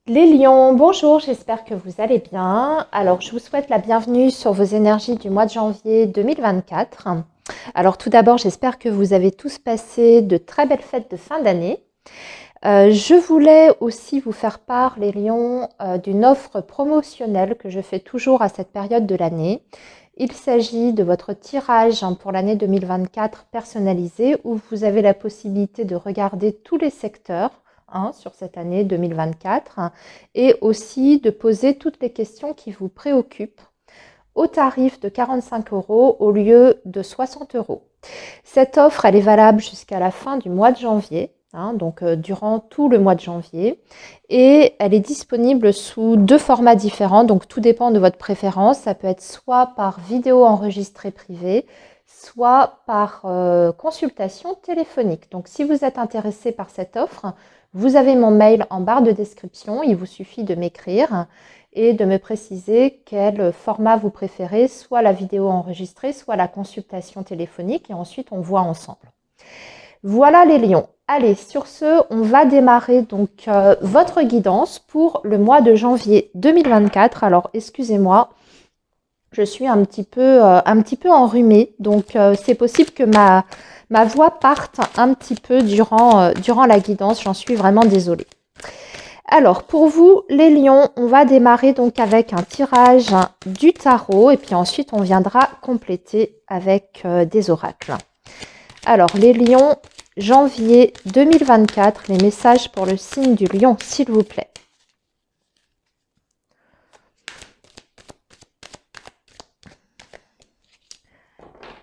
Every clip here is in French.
Les lions, bonjour, j'espère que vous allez bien. Alors, je vous souhaite la bienvenue sur vos énergies du mois de janvier 2024. Alors, tout d'abord, j'espère que vous avez tous passé de très belles fêtes de fin d'année. Je voulais aussi vous faire part, les lions, d'une offre promotionnelle que je fais toujours à cette période de l'année. Il s'agit de votre tirage pour l'année 2024 personnalisé où vous avez la possibilité de regarder tous les secteurs sur cette année 2024 et aussi de poser toutes les questions qui vous préoccupent au tarif de 45 € au lieu de 60 €. Cette offre, elle est valable jusqu'à la fin du mois de janvier, donc durant tout le mois de janvier, et elle est disponible sous deux formats différents, donc tout dépend de votre préférence. Ça peut être soit par vidéo enregistrée privée, soit par consultation téléphonique. Donc si vous êtes intéressé par cette offre, vous avez mon mail en barre de description, il vous suffit de m'écrire et de me préciser quel format vous préférez, soit la vidéo enregistrée, soit la consultation téléphonique, et ensuite on voit ensemble. Voilà les lions. Allez, sur ce, on va démarrer donc votre guidance pour le mois de janvier 2024. Alors, excusez-moi, je suis un petit peu enrhumée, donc c'est possible que ma voix parte un petit peu durant la guidance. J'en suis vraiment désolée. Alors, pour vous, les lions, on va démarrer donc avec un tirage du tarot et puis ensuite, on viendra compléter avec des oracles. Alors, les lions, janvier 2024, les messages pour le signe du lion, s'il vous plaît.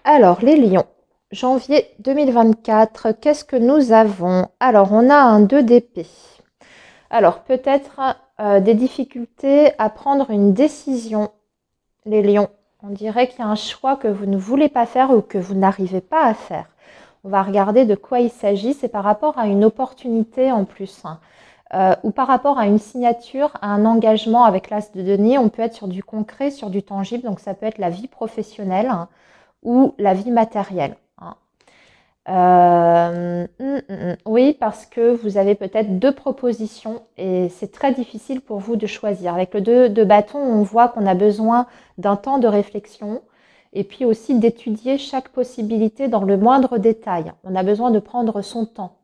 Alors, les lions, janvier 2024, qu'est-ce que nous avons? Alors, on a un 2 d'épée. Alors, peut-être des difficultés à prendre une décision, les lions. On dirait qu'il y a un choix que vous ne voulez pas faire ou que vous n'arrivez pas à faire. On va regarder de quoi il s'agit. C'est par rapport à une opportunité en plus, ou par rapport à une signature, à un engagement avec l'as de denier. On peut être sur du concret, sur du tangible. Donc, ça peut être la vie professionnelle ou la vie matérielle. Oui, parce que vous avez peut-être deux propositions et c'est très difficile pour vous de choisir. Avec le 2 de bâton, on voit qu'on a besoin d'un temps de réflexion et puis aussi d'étudier chaque possibilité dans le moindre détail. On a besoin de prendre son temps.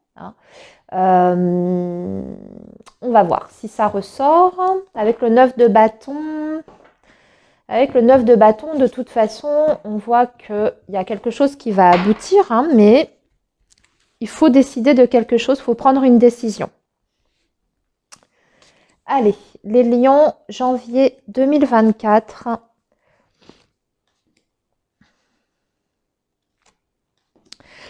On va voir si ça ressort. Avec le 9 de bâton, de toute façon, on voit qu'il y a quelque chose qui va aboutir, mais il faut décider de quelque chose, il faut prendre une décision. Allez, les lions, janvier 2024.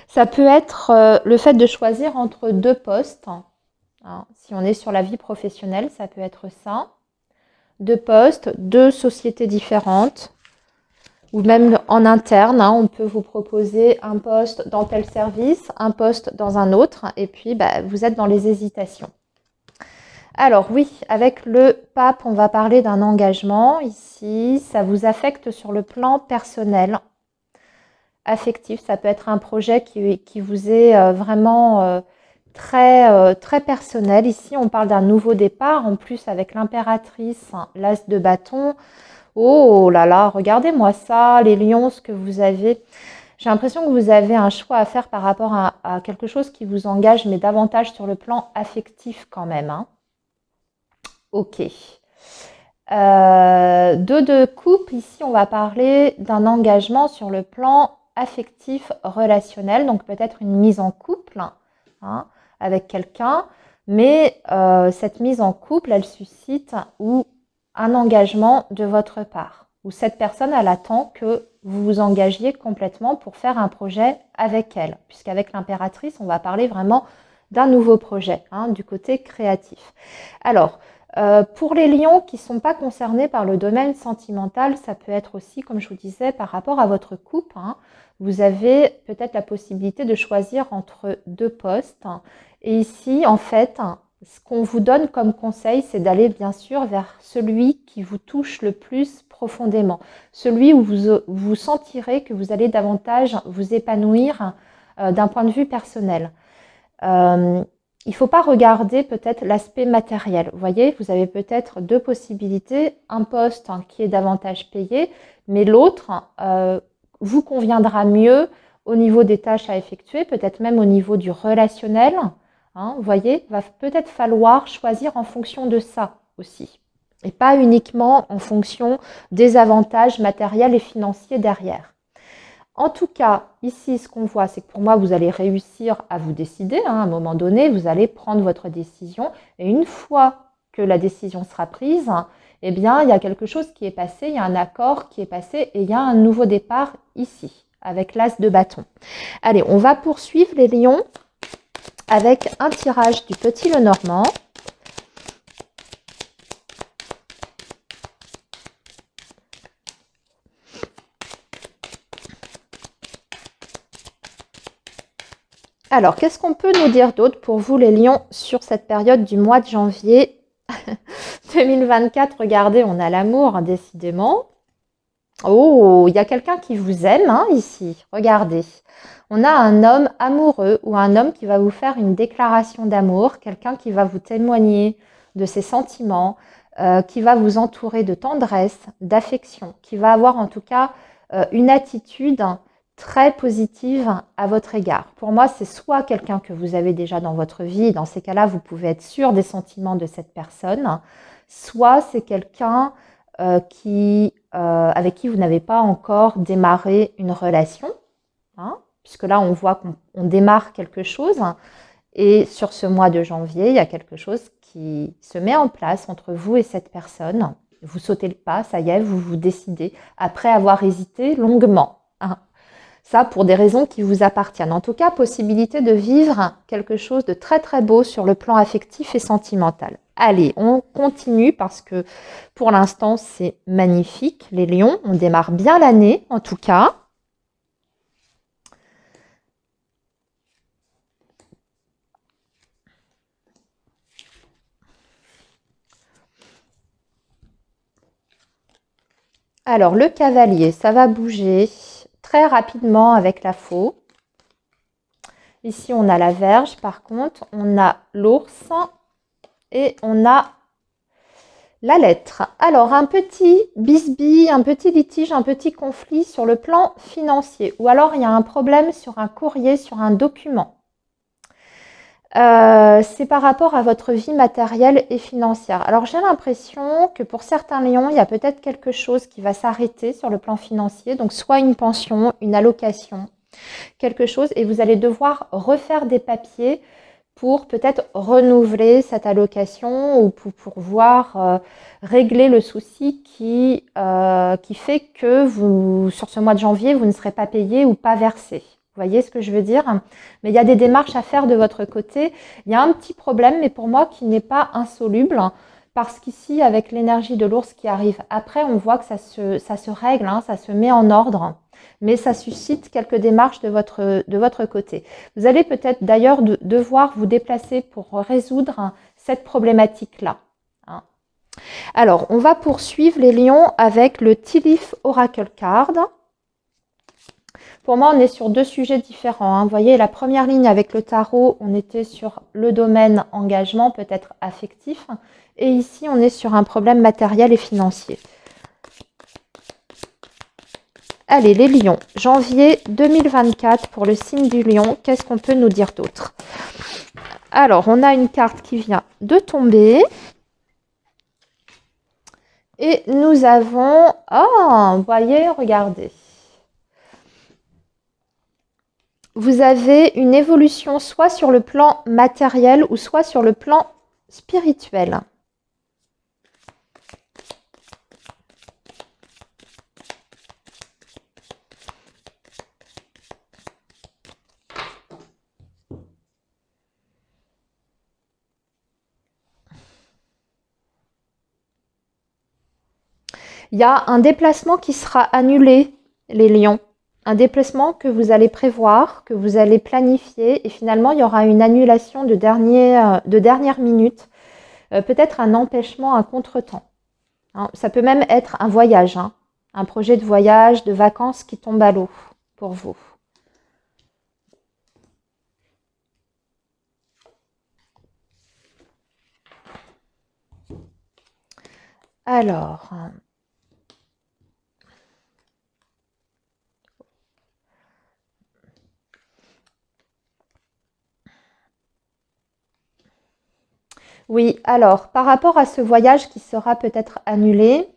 Ça peut être le fait de choisir entre deux postes. Si on est sur la vie professionnelle, ça peut être ça. Deux postes, deux sociétés différentes. Ou même en interne, on peut vous proposer un poste dans tel service, un poste dans un autre, et puis vous êtes dans les hésitations. Alors oui, avec le pape, on va parler d'un engagement ici. Ça vous affecte sur le plan personnel, affectif. Ça peut être un projet qui vous est vraiment très personnel. Ici, on parle d'un nouveau départ. En plus, avec l'impératrice, l'as de bâton. Oh là là, regardez-moi ça, les lions, ce que vous avez. J'ai l'impression que vous avez un choix à faire par rapport à quelque chose qui vous engage, mais davantage sur le plan affectif quand même. Ok. 2 de coupe, ici on va parler d'un engagement sur le plan affectif relationnel, donc peut-être une mise en couple avec quelqu'un, mais cette mise en couple, elle suscite un engagement de votre part, où cette personne, elle attend que vous vous engagiez complètement pour faire un projet avec elle, puisqu'avec l'impératrice, on va parler vraiment d'un nouveau projet, du côté créatif. Alors, pour les lions qui ne sont pas concernés par le domaine sentimental, ça peut être aussi, comme je vous disais, par rapport à votre couple. Vous avez peut-être la possibilité de choisir entre deux postes. Et ici, en fait, ce qu'on vous donne comme conseil, c'est d'aller bien sûr vers celui qui vous touche le plus profondément. Celui où vous sentirez que vous allez davantage vous épanouir d'un point de vue personnel. il ne faut pas regarder peut-être l'aspect matériel. Vous voyez, vous avez peut-être deux possibilités. Un poste qui est davantage payé, mais l'autre vous conviendra mieux au niveau des tâches à effectuer, peut-être même au niveau du relationnel. Vous voyez, va peut-être falloir choisir en fonction de ça aussi. Et pas uniquement en fonction des avantages matériels et financiers derrière. En tout cas, ici, ce qu'on voit, c'est que pour moi, vous allez réussir à vous décider. À un moment donné, vous allez prendre votre décision. Et une fois que la décision sera prise, eh bien, il y a quelque chose qui est passé, il y a un accord qui est passé et il y a un nouveau départ ici, avec l'as de bâton. Allez, on va poursuivre les lions avec un tirage du Petit Lenormand. Alors, qu'est-ce qu'on peut nous dire d'autre pour vous, les lions, sur cette période du mois de janvier 2024? Regardez, on a l'amour, décidément. Oh, il y a quelqu'un qui vous aime, ici. Regardez. On a un homme amoureux ou un homme qui va vous faire une déclaration d'amour, quelqu'un qui va vous témoigner de ses sentiments, qui va vous entourer de tendresse, d'affection, qui va avoir en tout cas une attitude très positive à votre égard. Pour moi, c'est soit quelqu'un que vous avez déjà dans votre vie, dans ces cas-là, vous pouvez être sûr des sentiments de cette personne, soit c'est quelqu'un avec qui vous n'avez pas encore démarré une relation, puisque là, on voit qu'on démarre quelque chose, et sur ce mois de janvier, il y a quelque chose qui se met en place entre vous et cette personne. Vous sautez le pas, ça y est, vous vous décidez, après avoir hésité longuement. Ça, pour des raisons qui vous appartiennent. En tout cas, possibilité de vivre quelque chose de très très beau sur le plan affectif et sentimental. Allez, on continue parce que pour l'instant, c'est magnifique. Les lions, on démarre bien l'année en tout cas. Alors, le cavalier, ça va bouger très rapidement avec la faux. Ici, on a la Vierge. Par contre, on a l'ours et on a la lettre. Alors, un petit bisbille, un petit litige, un petit conflit sur le plan financier. Ou alors, il y a un problème sur un courrier, sur un document. C'est par rapport à votre vie matérielle et financière. Alors, j'ai l'impression que pour certains lions, il y a peut-être quelque chose qui va s'arrêter sur le plan financier. Donc, soit une pension, une allocation, quelque chose. Et vous allez devoir refaire des papiers pour peut-être renouveler cette allocation ou pour pouvoir régler le souci qui fait que vous, sur ce mois de janvier, vous ne serez pas payé ou pas versé. Vous voyez ce que je veux dire? Mais il y a des démarches à faire de votre côté. Il y a un petit problème, mais pour moi qui n'est pas insoluble, parce qu'ici, avec l'énergie de l'ours qui arrive après, on voit que ça se règle, ça se met en ordre. Mais ça suscite quelques démarches de votre côté. Vous allez peut-être d'ailleurs devoir vous déplacer pour résoudre cette problématique-là. Alors, on va poursuivre les lions avec le Tea Leaf Oracle Card. Pour moi, on est sur deux sujets différents. Vous voyez, la première ligne avec le tarot, on était sur le domaine engagement, peut-être affectif. Et ici, on est sur un problème matériel et financier. Allez, les lions, janvier 2024 pour le signe du lion, qu'est-ce qu'on peut nous dire d'autre? Alors, on a une carte qui vient de tomber. Et nous avons... Oh, vous voyez, regardez. Vous avez une évolution soit sur le plan matériel ou soit sur le plan spirituel. Il y a un déplacement qui sera annulé, les lions. Un déplacement que vous allez prévoir, que vous allez planifier. Et finalement, il y aura une annulation de dernière minute. Peut-être un empêchement, un contretemps. Ça peut même être un voyage. Un projet de voyage, de vacances qui tombe à l'eau pour vous. Alors, oui, alors, par rapport à ce voyage qui sera peut-être annulé,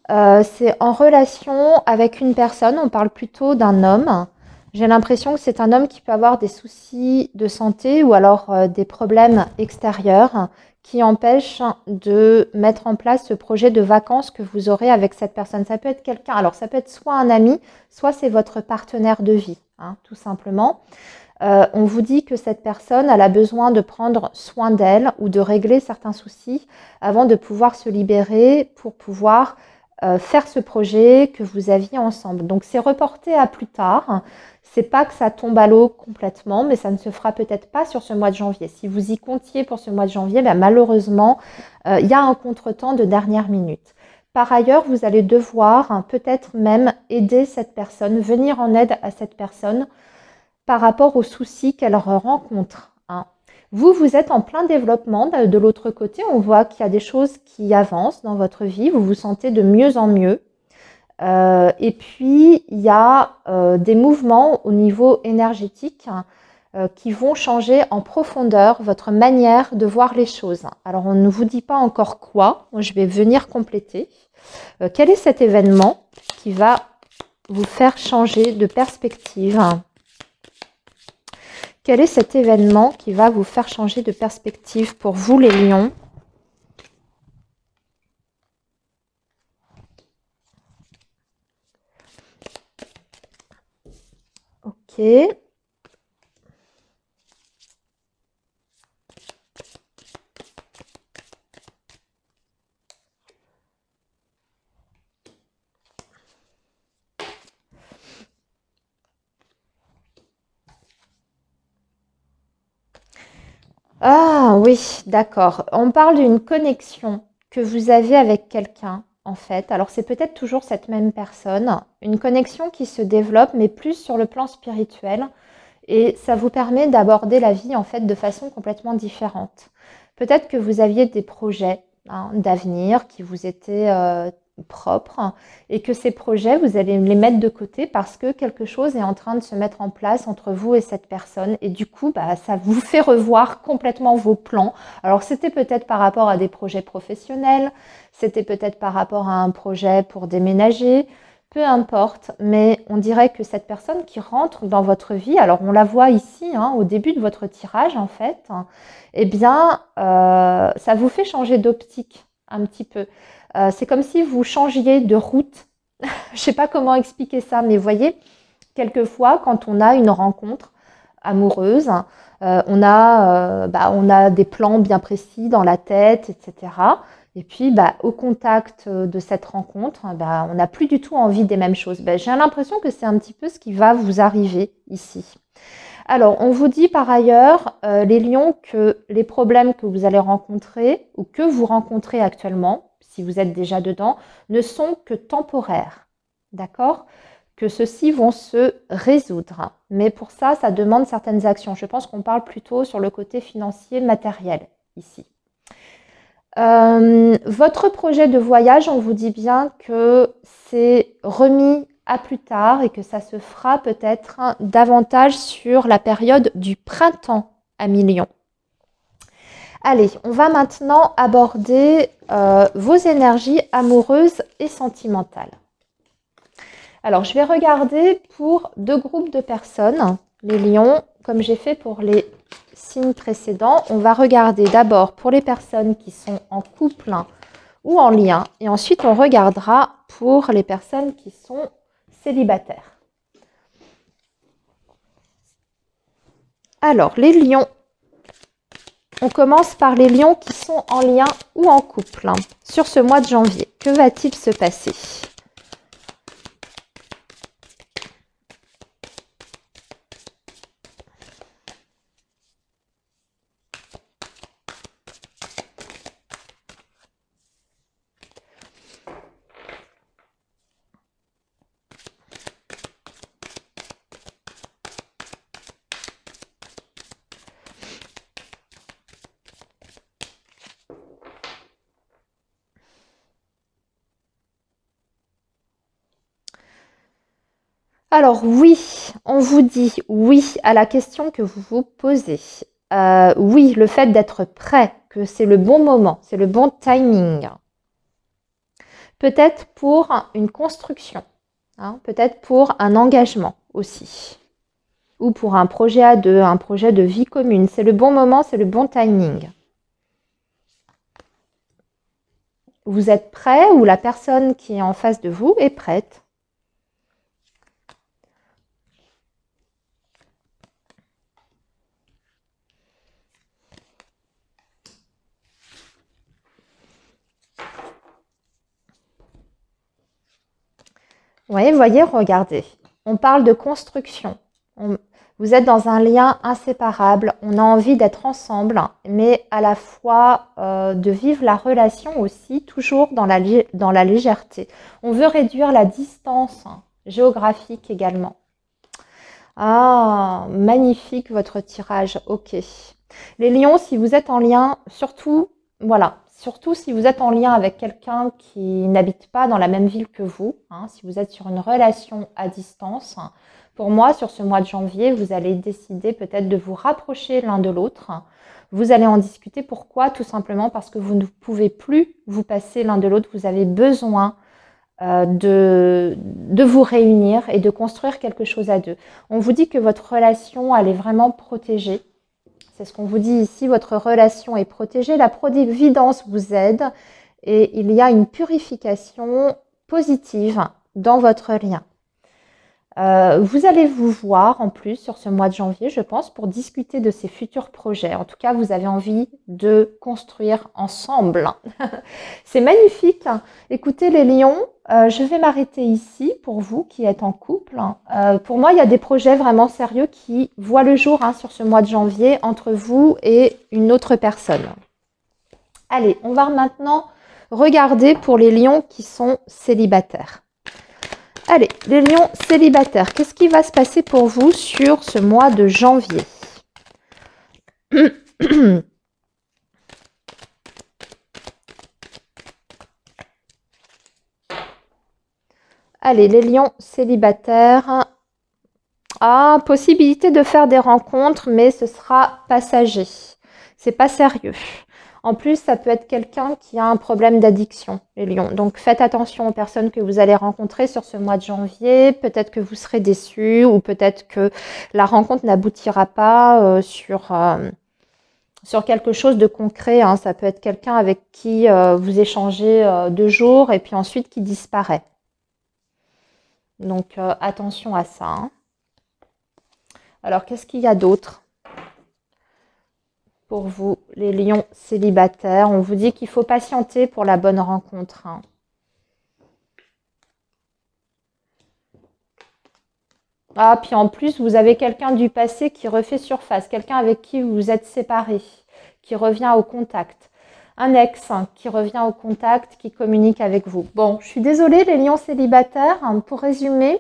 c'est en relation avec une personne, on parle plutôt d'un homme. J'ai l'impression que c'est un homme qui peut avoir des soucis de santé ou alors des problèmes extérieurs qui empêchent de mettre en place ce projet de vacances que vous aurez avec cette personne. Ça peut être quelqu'un, alors ça peut être soit un ami, soit c'est votre partenaire de vie, hein, tout simplement. On vous dit que cette personne, elle a besoin de prendre soin d'elle ou de régler certains soucis avant de pouvoir se libérer pour pouvoir faire ce projet que vous aviez ensemble. Donc c'est reporté à plus tard. C'est pas que ça tombe à l'eau complètement, mais ça ne se fera peut-être pas sur ce mois de janvier. Si vous y comptiez pour ce mois de janvier, ben malheureusement, il y a un contretemps de dernière minute. Par ailleurs, vous allez devoir peut-être même aider cette personne, venir en aide à cette personne par rapport aux soucis qu'elle rencontre, hein. Vous, vous êtes en plein développement. De l'autre côté, on voit qu'il y a des choses qui avancent dans votre vie. Vous vous sentez de mieux en mieux. Et puis, il y a des mouvements au niveau énergétique qui vont changer en profondeur votre manière de voir les choses. Alors, on ne vous dit pas encore quoi. Moi, je vais venir compléter. Quel est cet événement qui va vous faire changer de perspective? Quel est cet événement qui va vous faire changer de perspective pour vous, les lions? Ok. Ah oui, d'accord. On parle d'une connexion que vous avez avec quelqu'un, en fait. Alors c'est peut-être toujours cette même personne. Une connexion qui se développe, mais plus sur le plan spirituel. Et ça vous permet d'aborder la vie, en fait, de façon complètement différente. Peut-être que vous aviez des projets, hein, d'avenir qui vous étaient propres et que ces projets, vous allez les mettre de côté parce que quelque chose est en train de se mettre en place entre vous et cette personne. Et du coup, bah, ça vous fait revoir complètement vos plans. Alors, c'était peut-être par rapport à des projets professionnels, c'était peut-être par rapport à un projet pour déménager, peu importe, mais on dirait que cette personne qui rentre dans votre vie, alors on la voit ici, hein, au début de votre tirage en fait, eh bien, ça vous fait changer d'optique un petit peu. C'est comme si vous changiez de route. Je ne sais pas comment expliquer ça, mais voyez, quelquefois, quand on a une rencontre amoureuse, on a des plans bien précis dans la tête, etc. Et puis, bah, au contact de cette rencontre, bah, on n'a plus du tout envie des mêmes choses. Bah, j'ai l'impression que c'est un petit peu ce qui va vous arriver ici. Alors, on vous dit par ailleurs, les lions, que les problèmes que vous allez rencontrer ou que vous rencontrez actuellement, si vous êtes déjà dedans, ne sont que temporaires. D'accord? Que ceux-ci vont se résoudre. Mais pour ça, ça demande certaines actions. Je pense qu'on parle plutôt sur le côté financier, matériel ici. Votre projet de voyage, on vous dit bien que c'est remis à plus tard et que ça se fera peut-être davantage sur la période du printemps à Million. Allez, on va maintenant aborder vos énergies amoureuses et sentimentales. Alors, je vais regarder pour deux groupes de personnes, les lions, comme j'ai fait pour les signes précédents. On va regarder d'abord pour les personnes qui sont en couple ou en lien, et ensuite on regardera pour les personnes qui sont célibataires. Alors, les lions, on commence par les lions qui sont en lien ou en couple sur ce mois de janvier. Que va-t-il se passer ? Alors oui, on vous dit oui à la question que vous vous posez. Oui, le fait d'être prêt, que c'est le bon moment, c'est le bon timing. Peut-être pour une construction, hein, peut-être pour un engagement aussi. Ou pour un projet à deux, un projet de vie commune. C'est le bon moment, c'est le bon timing. Vous êtes prêt ou la personne qui est en face de vous est prête. Oui, voyez, regardez. On parle de construction. Vous êtes dans un lien inséparable. On a envie d'être ensemble, mais à la fois de vivre la relation aussi, toujours dans la légèreté. On veut réduire la distance géographique également. Ah, magnifique votre tirage. Ok. Les lions, si vous êtes en lien, surtout, voilà, surtout si vous êtes en lien avec quelqu'un qui n'habite pas dans la même ville que vous, hein, si vous êtes sur une relation à distance, pour moi, sur ce mois de janvier, vous allez décider peut-être de vous rapprocher l'un de l'autre. Vous allez en discuter. Pourquoi? Tout simplement parce que vous ne pouvez plus vous passer l'un de l'autre. Vous avez besoin de vous réunir et de construire quelque chose à deux. On vous dit que votre relation, elle est vraiment protégée. C'est ce qu'on vous dit ici, votre relation est protégée, la providence vous aide et il y a une purification positive dans votre lien. Vous allez vous voir en plus sur ce mois de janvier, je pense, pour discuter de ces futurs projets. En tout cas, vous avez envie de construire ensemble. C'est magnifique. Écoutez les lions, je vais m'arrêter ici pour vous qui êtes en couple. Pour moi, il y a des projets vraiment sérieux qui voient le jour sur ce mois de janvier entre vous et une autre personne. Allez, on va maintenant regarder pour les lions qui sont célibataires. Allez, les lions célibataires, qu'est-ce qui va se passer pour vous sur ce mois de janvier? Allez, les lions célibataires. Ah, possibilité de faire des rencontres, mais ce sera passager. C'est pas sérieux. En plus, ça peut être quelqu'un qui a un problème d'addiction, les lions. Donc, faites attention aux personnes que vous allez rencontrer sur ce mois de janvier. Peut-être que vous serez déçus ou peut-être que la rencontre n'aboutira pas sur quelque chose de concret. Ça peut être quelqu'un avec qui vous échangez 2 jours et puis ensuite qui disparaît. Donc, attention à ça. Alors, qu'est-ce qu'il y a d'autre pour vous, les lions célibataires? On vous dit qu'il faut patienter pour la bonne rencontre. Ah, puis en plus, vous avez quelqu'un du passé qui refait surface, quelqu'un avec qui vous vous êtes séparés, qui revient au contact. Un ex qui revient au contact, qui communique avec vous. Bon, je suis désolée, les lions célibataires, pour résumer,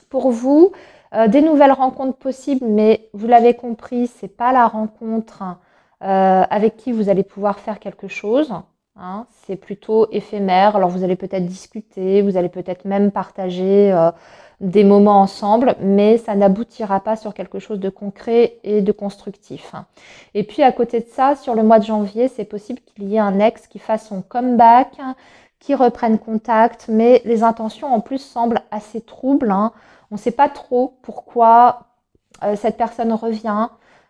pour vous, des nouvelles rencontres possibles, mais vous l'avez compris, c'est pas la rencontre avec qui vous allez pouvoir faire quelque chose. C'est plutôt éphémère. Alors vous allez peut-être discuter, vous allez peut-être même partager des moments ensemble, mais ça n'aboutira pas sur quelque chose de concret et de constructif. Et puis à côté de ça, sur le mois de janvier, c'est possible qu'il y ait un ex qui fasse son comeback, qui reprenne contact, mais les intentions en plus semblent assez troubles. On ne sait pas trop pourquoi cette personne revient.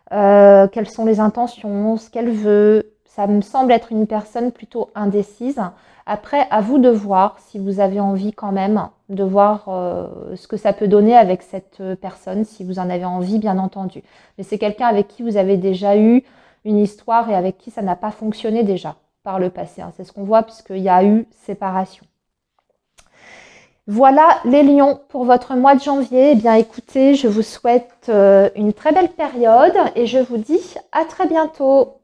Quelles sont les intentions, ce qu'elle veut. Ça me semble être une personne plutôt indécise. Après, à vous de voir si vous avez envie quand même de voir ce que ça peut donner avec cette personne, si vous en avez envie, bien entendu. Mais c'est quelqu'un avec qui vous avez déjà eu une histoire et avec qui ça n'a pas fonctionné déjà par le passé. C'est ce qu'on voit puisqu'il y a eu séparation. Voilà les lions pour votre mois de janvier. Eh bien écoutez, je vous souhaite une très belle période et je vous dis à très bientôt.